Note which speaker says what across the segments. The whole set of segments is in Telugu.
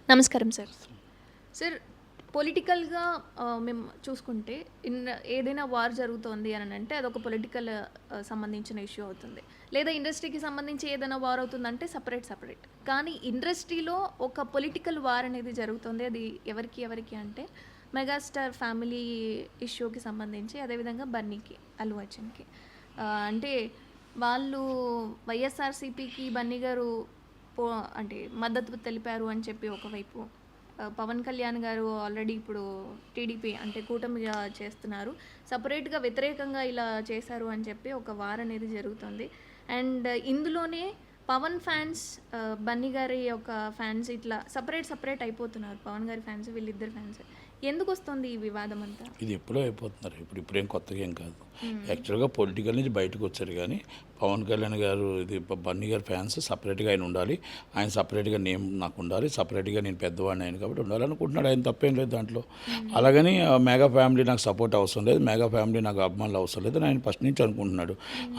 Speaker 1: నమస్కారం సార్. సార్ పొలిటికల్‌గా మేము చూసుకుంటే ఏదైనా వార్ జరుగుతోంది అనంటే అదొక పొలిటికల్ సంబంధించిన ఇష్యూ అవుతుంది. లేదా ఇండస్ట్రీకి సంబంధించి ఏదైనా వార్ అవుతుందంటే సెపరేట్. కానీ ఇండస్ట్రీలో ఒక పొలిటికల్ వార్ అనేది జరుగుతుంది. అది ఎవరికి అంటే మెగాస్టార్ ఫ్యామిలీ ఇష్యూకి సంబంధించి, అదేవిధంగా బన్నీకి, అల్లు అర్జున్‌కి. అంటే వాళ్ళు వైఎస్ఆర్‌సీపీకి బన్నీ గారు పో అంటే మద్దతు తెలిపారు అని చెప్పి ఒకవైపు, పవన్ కళ్యాణ్ గారు ఆల్రెడీ ఇప్పుడు టీడీపీ అంటే కూటమిగా చేస్తున్నారు, సపరేట్గా వ్యతిరేకంగా ఇలా చేశారు అని చెప్పి ఒక వార్ అనేది జరుగుతుంది. అండ్ ఇందులోనే పవన్ ఫ్యాన్స్, బన్నీ గారి యొక్క ఫ్యాన్స్ ఇట్లా సపరేట్ అయిపోతున్నారు. పవన్ గారి ఫ్యాన్స్, వీళ్ళిద్దరు ఫ్యాన్స్. ఎందుకు వస్తుంది ఈ వివాదం అంతా?
Speaker 2: ఇది ఎప్పుడో అయిపోతున్నారు, ఇప్పుడేం కొత్తగా ఏం కాదు. యాక్చువల్గా పొలిటికల్ నుంచి బయటకు వచ్చారు, కానీ పవన్ కళ్యాణ్ గారు ఇది బన్నీ గారి ఫ్యాన్స్ సపరేట్గా ఆయన ఉండాలి, ఆయన సపరేట్గా నేమ్ నాకు ఉండాలి, సపరేట్గా నేను పెద్దవాడిని ఆయన కాబట్టి ఉండాలనుకుంటున్నాడు. ఆయన తప్పేం లేదు దాంట్లో. అలాగని మెగా ఫ్యామిలీ నాకు సపోర్ట్ అవసరం లేదు, మెగా ఫ్యామిలీ నాకు అభిమానులు అవసరం లేదు అని ఆయన ఫస్ట్ నుంచి అనుకుంటున్నాడు.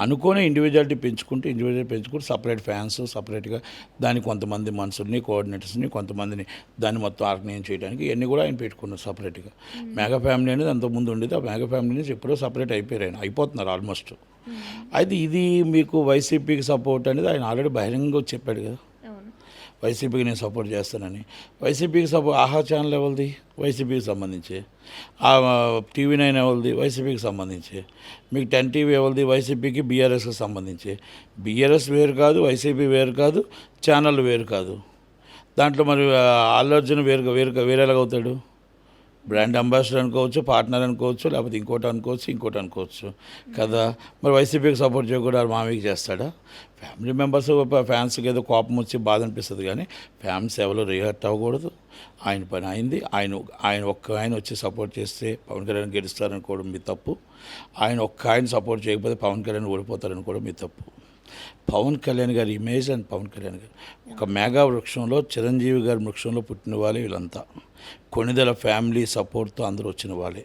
Speaker 2: అనుకోని ఇండివిజువాలిటీ పెంచుకుంటూ సపరేట్ ఫ్యాన్స్, సపరేట్గా దానికి కొంతమంది మనుషుల్ని, కోఆర్డినేటర్స్ని, కొంతమందిని దాన్ని మొత్తం ఆర్గనైజ్ చేయడానికి ఇవన్నీ కూడా ఆయన పెట్టుకున్నారు సపరేట్గా. మెగా ఫ్యామిలీ అనేది అంతకుముందు ఉండేది, ఆ మెగా ఫ్యామిలీ నుంచి ఎప్పుడో సపరేట్ అయిపోతున్నారు ఆల్మోస్ట్. అయితే ఇది మీకు వైసీపీకి సపోర్ట్ అనేది ఆయన ఆల్రెడీ బహిరంగంగా చెప్పాడు కదా, వైసీపీకి నేను సపోర్ట్ చేస్తానని. వైసీపీకి ఆహా ఛానల్ ఎవరిది? వైసీపీకి సంబంధించి. TV9 ఎవరిది? వైసీపీకి సంబంధించి. మీకు 10 TV ఎవరిది? వైసీపీకి, బీఆర్ఎస్కి సంబంధించి. బీఆర్ఎస్ వేరు కాదు, వైసీపీ వేరు కాదు, ఛానల్ వేరు కాదు. దాంట్లో మరి అల్లు అర్జున్ వేరేలాగా అవుతాడు? బ్రాండ్ అంబాసిడర్ అనుకోవచ్చు, పార్ట్నర్ అనుకోవచ్చు, లేకపోతే ఇంకోటి అనుకోవచ్చు కదా. మరి వైసీపీకి సపోర్ట్ చేయకుండా మామయ్యకి చేస్తాడా? ఫ్యామిలీ మెంబర్స్, ఫ్యాన్స్కి ఏదో కోపం వచ్చి బాధ అనిపిస్తుంది, కానీ ఫ్యాన్స్ ఎవరు రియాక్ట్ అవ్వకూడదు. ఆయన పని అయింది. ఆయన వచ్చి సపోర్ట్ చేస్తే పవన్ కళ్యాణ్ గెలుస్తారనుకోవడం మీ తప్పు. ఆయన సపోర్ట్ చేయకపోతే పవన్ కళ్యాణ్ ఓడిపోతారనుకోవడం మీ తప్పు. పవన్ కళ్యాణ్ గారి ఇమేజ్ అండ్ పవన్ కళ్యాణ్ గారు ఒక మెగా వృక్షంలో, చిరంజీవి గారి వృక్షంలో పుట్టిన వాళ్ళే వీళ్ళంతా. కొణిదెల ఫ్యామిలీ సపోర్ట్తో అందరూ వచ్చిన వాళ్ళే.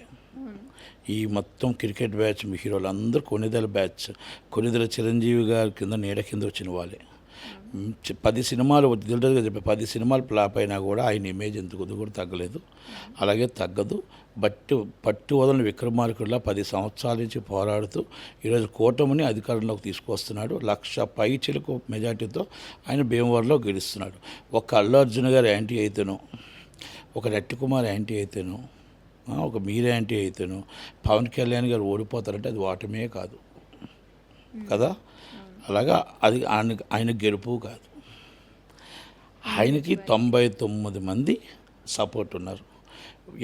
Speaker 2: ఈ మొత్తం క్రికెట్ బ్యాచ్ మీ హీరోలు అందరూ కొణిదెల బ్యాచ్, కొణిదెల చిరంజీవి గారి నీడ కింద వచ్చిన వాళ్ళే. 10 సినిమాలు దిల్రాజుగా చెప్పే 10 సినిమాలు ఫ్లాప్ అయినా కూడా ఆయన ఇమేజ్ ఎందుకు కూడా తగ్గలేదు, అలాగే తగ్గదు. పట్టు వదలని విక్రమార్కుడిలా 10 సంవత్సరాల నుంచి పోరాడుతూ ఈరోజు కూటమిని అధికారంలోకి తీసుకొస్తున్నాడు. 1,00,000 పైచిలకు మెజార్టీతో ఆయన భీమవరంలో గెలుస్తున్నాడు. ఒక అల్లు అర్జున్ గారు యాంటీ అయితేనో, ఒక రట్టికుమార్ యాంటీ అయితేనో, ఒక మీరే యాంటీ అయితేనో పవన్ కళ్యాణ్ గారు ఓడిపోతారంటే అది ఓటమే కాదు కదా. అలాగా అది ఆయన గెలుపు కాదు. ఆయనకి 99 మంది సపోర్ట్ ఉన్నారు.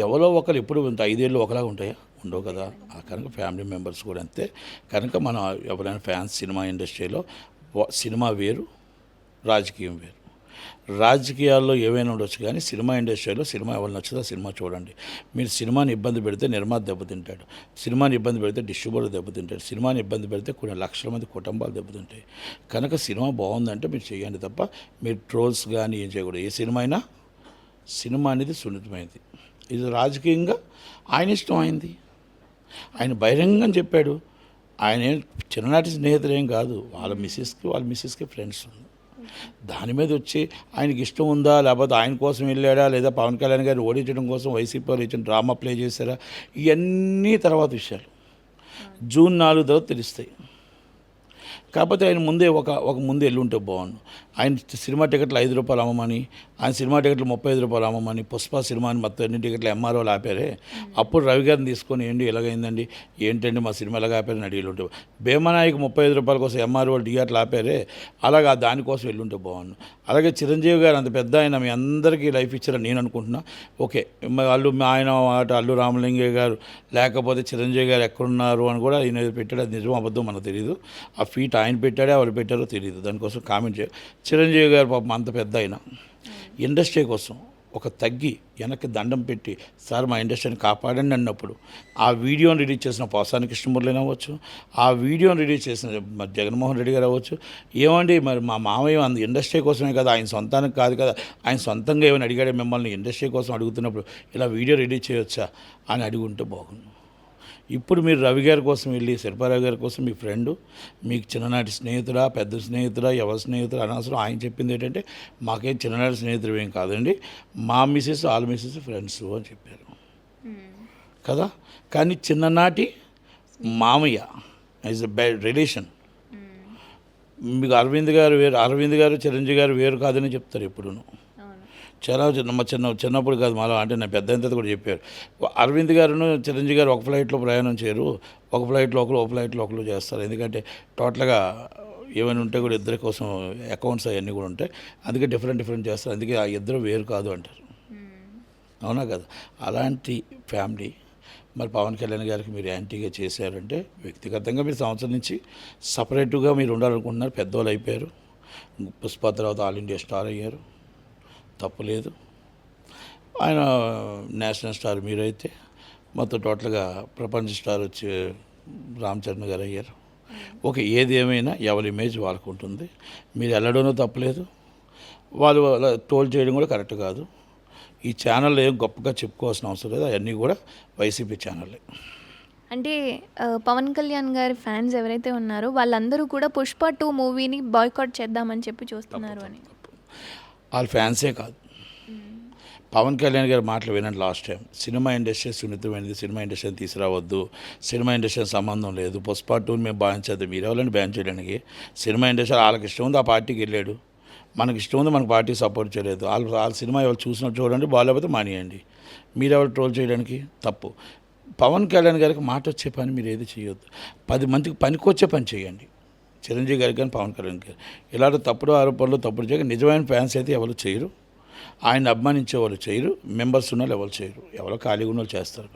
Speaker 2: ఎవరో ఒకరు ఎప్పుడు 5 ఏళ్ళు ఒకలాగా ఉంటాయా? ఉండవు కదా. కనుక ఫ్యామిలీ మెంబర్స్ కూడా అంతే. కనుక మనం ఎవరైనా ఫ్యాన్స్, సినిమా ఇండస్ట్రీలో సినిమా వేరు, రాజకీయం వేరు. రాజకీయాల్లో ఏవైనా ఉండొచ్చు, కానీ సినిమా ఇండస్ట్రీలో సినిమా ఎవరు నచ్చుతో సినిమా చూడండి. మీరు సినిమాని ఇబ్బంది పెడితే నిర్మాత దెబ్బతింటాడు, సినిమాని ఇబ్బంది పెడితే డిస్ట్రిబ్యూటర్ దెబ్బతింటాడు, సినిమాని ఇబ్బంది పెడితే కొన్ని లక్షల మంది కుటుంబాలు దెబ్బతింటాయి. కనుక సినిమా బాగుందంటే మీరు చేయండి తప్ప మీరు ట్రోల్స్ కానీ ఏం చేయకూడదు. ఏ సినిమా అనేది సున్నితమైనది. ఇది రాజకీయంగా ఆయన ఇష్టం అయింది. ఆయన బహిరంగంగా చెప్పాడు. ఆయన చిన్ననాటి స్నేహితులు ఏం కాదు, వాళ్ళ మిస్సెస్కి ఫ్రెండ్స్ ఉంది. దాని మీద వచ్చి ఆయనకి ఇష్టం ఉందా, లేకపోతే ఆయన కోసం వెళ్ళాడా, లేదా పవన్ కళ్యాణ్ గారిని ఓడించడం కోసం వైసీపీ వాళ్ళు ఇచ్చిన డ్రామా ప్లే చేశారా, ఇవన్నీ తర్వాత విషయాలు జూన్ 4 తర్వాత తెలుస్తాయి. కాకపోతే ఆయన ముందే ఒక ముందు ఎల్లుంటే బాగుండు. ఆయన సినిమా టికెట్లు ₹5 అమ్మమని, ఆయన సినిమా టికెట్లు ₹35 అమ్మమని, పుష్ప సినిమాని మొత్తం ఎన్ని టికెట్లు ఎంఆర్ఓలు ఆపారే. అప్పుడు రవి గారిని తీసుకొని ఎలాగైందండి, ఏంటండి మా సినిమా ఎలాగ ఆపారని అడిగిలుంటే, భీమనాయకు ₹35 కోసం ఎంఆర్ఓ థియేటర్లు ఆపారే, అలాగా దానికోసం వెళ్ళుంటే బాగుండు. అలాగే చిరంజీవి గారు అంత పెద్ద ఆయన మీ అందరికీ లైఫ్ ఇచ్చారని నేను అనుకుంటున్నా. ఓకే, ఆయన అల్లు రామలింగయ్య గారు లేకపోతే చిరంజీవి గారు ఎక్కడున్నారు అని కూడా ఆయన పెట్టాడు. అది నిజం అబద్ధం మనకు తెలియదు. ఆ ఫీట్ ఆయన పెట్టాడో ఎవరు పెట్టారో తెలియదు, దానికోసం కామెంట్ చిరంజీవి గారు పాపం అంత పెద్ద ఆయన ఇండస్ట్రీ కోసం ఒక తగ్గి వెనక్కి దండం పెట్టి, సార్ మా ఇండస్ట్రీని కాపాడండి అన్నప్పుడు ఆ వీడియోని రిలీజ్ చేసిన పోసాని కృష్ణమురళి అవ్వచ్చు, ఆ వీడియోని రిలీజ్ చేసిన జగన్మోహన్ రెడ్డి గారు అవ్వచ్చు. ఏమండి మరి మా మామయ్య ఇండస్ట్రీ కోసమే కదా, ఆయన సొంతానికి కాదు కదా, ఆయన సొంతంగా ఏమైనా అడిగాడే మిమ్మల్ని ఇండస్ట్రీ కోసం అడుగుతున్నప్పుడు ఇలా వీడియో రిలీజ్ చేయొచ్చా అని అడిగి ఉంటే బాగుండు. ఇప్పుడు మీరు రవి గారి కోసం వెళ్ళి శిల్పారావు గారి కోసం మీ ఫ్రెండ్ మీకు చిన్ననాటి స్నేహితుడా పెద్ద స్నేహితుడా ఎవరి స్నేహితుడు అనవసరం. ఆయన చెప్పింది ఏంటంటే మాకేం చిన్ననాటి స్నేహితుడు ఏం కాదండి, మా మిసెస్ ఆల్ మిసెస్ ఫ్రెండ్స్ అని చెప్పారు కదా. కానీ చిన్ననాటి మామయ్య ఈజ్ ఎ బ్యాడ్ రిలేషన్. మీకు అరవింద్ గారు చిరంజీవి గారు వేరు కాదని చెప్తారు ఎప్పుడును. చాలా చిన్నప్పుడు కాదు మాలో, అంటే నేను పెద్ద ఎంత కూడా చెప్పారు. అరవింద్ గారును చిరంజీవి గారు ఒక ఫ్లైట్లో ప్రయాణం చేయరు, ఒక ఫ్లైట్లో ఒకరు చేస్తారు. ఎందుకంటే టోటల్గా ఏమైనా ఉంటే కూడా ఇద్దరి కోసం అకౌంట్స్ అవన్నీ కూడా ఉంటాయి, అందుకే డిఫరెంట్ చేస్తారు. అందుకే ఆ ఇద్దరు వేరు కాదు అంటారు. అవునా కదా. అలాంటి ఫ్యామిలీ మరి పవన్ కళ్యాణ్ గారికి మీరు యాంటీగా చేశారంటే వ్యక్తిగతంగా మీరు సంవత్సరం నుంచి సపరేట్గా మీరు ఉండాలనుకుంటున్నారు. పెద్దవాళ్ళు అయిపోయారు. పుష్ప తర్వాత ఆల్ ఇండియా స్టార్ అయ్యారు, తప్పులేదు. ఆయన నేషనల్ స్టార్ మీరైతే మొత్తం టోటల్గా ప్రపంచ స్టార్ వచ్చి రామ్ చరణ్ గారు అయ్యారు. ఓకే, ఏది ఏమైనా ఎవరి ఇమేజ్ వాళ్ళకు ఉంటుంది. మీరు వెళ్ళడంలో తప్పలేదు, వాళ్ళు ట్రోల్ చేయడం కూడా కరెక్ట్ కాదు. ఈ ఛానల్ ఏం గొప్పగా చెప్పుకోవాల్సిన అవసరం లేదు, అవన్నీ కూడా వైసీపీ ఛానల్లే.
Speaker 1: అంటే పవన్ కళ్యాణ్ గారి ఫ్యాన్స్ ఎవరైతే ఉన్నారో వాళ్ళందరూ కూడా పుష్ప 2 మూవీని బాయ్కాట్ చేద్దామని చెప్పి చూస్తున్నారు అని.
Speaker 2: వాళ్ళ ఫ్యాన్సే కాదు, పవన్ కళ్యాణ్ గారి మాటలు వినండి. లాస్ట్ టైం సినిమా ఇండస్ట్రీ సున్నితమైనది, సినిమా ఇండస్ట్రీని తీసుకురావద్దు, సినిమా ఇండస్ట్రీ సంబంధం లేదు, పుష్ప 2ని మేము బ్యాన్ చేద్దాం. మీరు ఎవరైనా బ్యాన్ చేయడానికి? సినిమా ఇండస్ట్రీ వాళ్ళకి ఇష్టం ఉంది, ఆ పార్టీకి వెళ్ళాడు. మనకి ఇష్టం ఉంది, మనకు పార్టీ సపోర్ట్ చేయలేదు. వాళ్ళ సినిమా ఎవరు చూసినట్టు చూడండి, బాగాలేకపోతే మానేయండి. మీరెవరు ట్రోల్ చేయడానికి? తప్పు. పవన్ కళ్యాణ్ గారికి మాట వచ్చే పని మీరు ఏది చేయొద్దు, 10 మందికి పనికొచ్చే పని చేయండి. చిరంజీవి గారికి కానీ పవన్ కళ్యాణ్ గారు ఇలాంటి తప్పుడు ఆరోపణలు తప్పుడు చేయక నిజమైన ఫ్యాన్స్ అయితే ఎవరు చేయరు, ఆయన అభిమానించే వాళ్ళు చేయరు, మెంబర్స్ ఉన్న వాళ్ళు ఎవరు చేయరు, ఎవరో ఖాళీగా ఉన్న వాళ్ళు చేస్తారు.